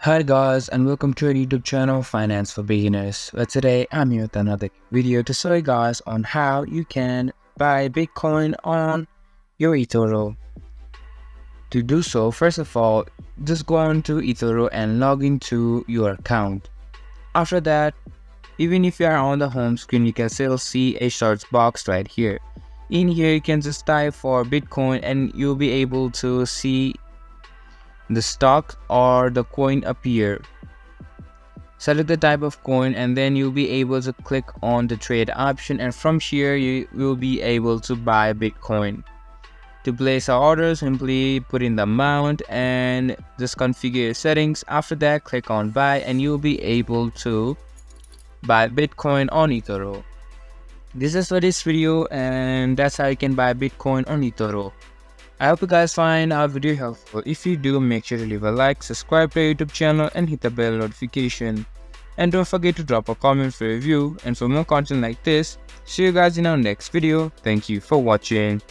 Hi guys, and welcome to our YouTube channel Finance for Beginners, where today I'm here with another video to show you guys on how you can buy Bitcoin on your Etoro. To do so, first of all, just go on to Etoro and log into your account. After that, even if you are on the home screen, you can still see a search box right here. In here, you can just type for Bitcoin and you'll be able to see the stock or the coin appear. Select the type of coin and then you'll be able to click on the trade option, and from here you will be able to buy Bitcoin. To place our order, simply put in the amount and just configure your settings. After that, click on buy and you'll be able to buy Bitcoin on Etoro. This is for this video, and that's how you can buy Bitcoin on Etoro. I hope you guys find our video helpful. If you do, make sure to leave a like, subscribe to our YouTube channel and hit the bell notification. And don't forget to drop a comment for a review, and for more content like this, see you guys in our next video. Thank you for watching.